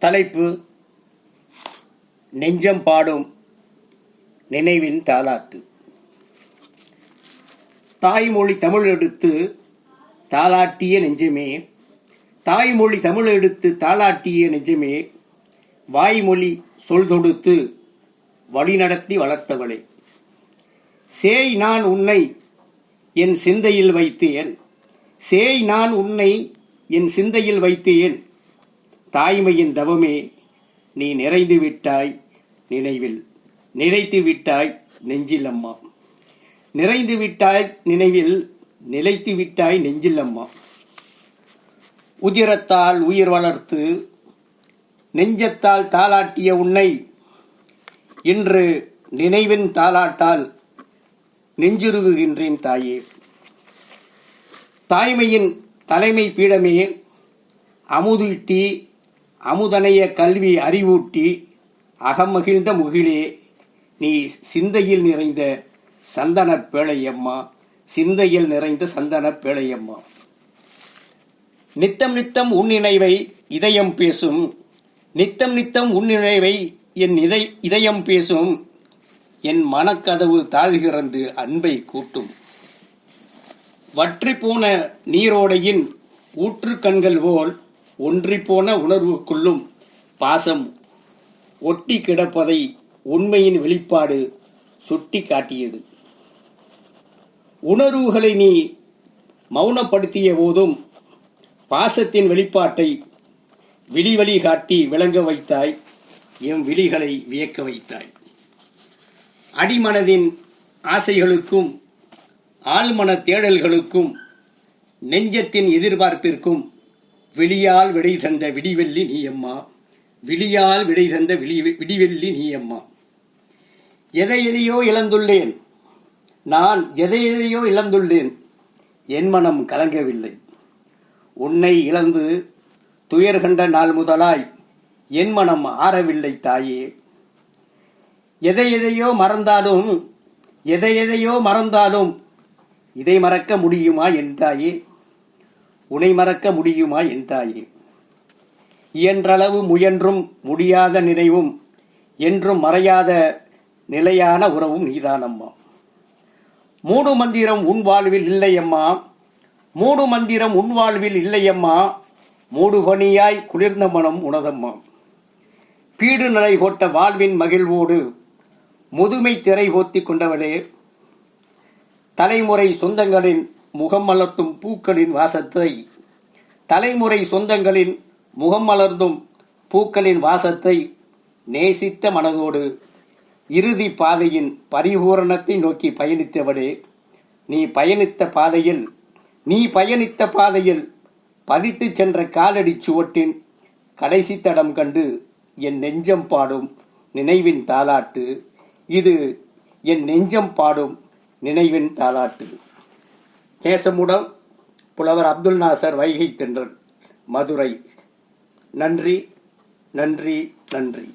தலைப்பு: நெஞ்சம் பாடும் நினைவின் தாலாட்டு. தாய்மொழி தமிழெடுத்து தாலாட்டிய நெஞ்சமே, தாய்மொழி தமிழெடுத்து தாலாட்டிய நெஞ்சமே, வாய்மொழி சொல் தொடுத்து வழிநடத்தி வளர்த்தவளே, சேய் நான் உன்னை என் சிந்தையில் வைத்தேன், சேய் நான் உன்னை என் சிந்தையில் வைத்தேன், தாய்மையின் தவமே நீ நிறைந்து விட்டாய் நினைவில், நிலைத்து விட்டாய் நெஞ்சில் அம்மா, நிறைந்து விட்டாய் நினைவில், நிலைத்து விட்டாய் நெஞ்சில் அம்மா. உதிரத்தால் உயிர் வளர்த்து நெஞ்சத்தால் தாலாட்டிய உன்னை இன்று நினைவின் தாலாட்டால் நெஞ்சுருகுகின்றேன் தாயே. தாய்மையின் தலைமை பீடமே, அமுதூட்டி அமுதனைய கல்வி அறிவூட்டி அகமகிழ்ந்த முகிலே, நீ சிந்தையில் நிறைந்த சந்தன பேழையம்மா, சிந்தையில் நிறைந்த சந்தன பேழையம்மா. நித்தம் நித்தம் உன் நினைவை இதயம் பேசும், நித்தம் நித்தம் உன் நினைவை என் இதயம் பேசும், என் மனக்கதவு தாழ்கிறந்து அன்பை கூட்டும். வற்றிப்போன நீரோடையின் ஊற்று கண்கள் போல் ஒன்றிப்போன உணர்வுக்குள்ளும் பாசம் ஒட்டி கிடப்பதை உண்மையின் வெளிப்பாடு சுட்டி காட்டியது. உணர்வுகளை நீ மௌனப்படுத்திய போதும் பாசத்தின் வெளிப்பாட்டை விழிவழி காட்டி விளங்க வைத்தாய், எம் விழிகளை வியக்க வைத்தாய். அடிமனதின் ஆசைகளுக்கும் ஆழ்மன தேடல்களுக்கும் நெஞ்சத்தின் எதிர்பார்ப்பிற்கும் விழியால் விடை தந்த விடிவெள்ளி நீ அம்மா, விழியால் விடை தந்த விடிவெள்ளி நீ அம்மா. எதையெதையோ இழந்துள்ளேன் நான், எதையெதையோ இழந்துள்ளேன், என் மனம் கலங்கவில்லை. உன்னை இழந்து துயர் கண்ட நாள் முதலாய் என் மனம் ஆறவில்லை தாயே. எதையெதையோ மறந்தாலும், எதையெதையோ மறந்தாலும் இதை மறக்க முடியுமா என் தாயே, உனை மறக்க முடியுமா என் தாயே. இயன்றளவு முயன்றும் முடியாத நினைவும் என்றும் மறையாத நிலையான உறவும் நீதானம்மா. மூடு மந்திரம் உன் வாழ்வில் இல்லையம்மா, மூடு மந்திரம் உன் வாழ்வில் இல்லையம்மா, மூடு பணியாய் குளிர்ந்த மனம் உனதம்மா. பீடு நடை போட்ட வாழ்வின் மகிழ்வோடு முதுமை திரை போத்தி கொண்டவளே, தலைமுறை சொந்தங்களின் முகம் மலர்த்தும் பூக்களின் வாசத்தை, தலைமுறை சொந்தங்களின் முகம் மலர்ந்தும் பூக்களின் வாசத்தை நேசித்த மனதோடு இறுதி பாதையின் பரிபூரணத்தை நோக்கி பயணித்தவளே, நீ பயணித்த பாதையில் பதித்து சென்ற காலடி சுவட்டின் கடைசி தடம் கண்டு என் நெஞ்சம் பாடும் நினைவின் தாலாட்டு இது, என் நெஞ்சம் பாடும் நினைவின் தாலாட்டு. நேசமுடன் புலவர் அப்துல் நாசர், வைகை தென்றல், மதுரை. நன்றி, நன்றி, நன்றி.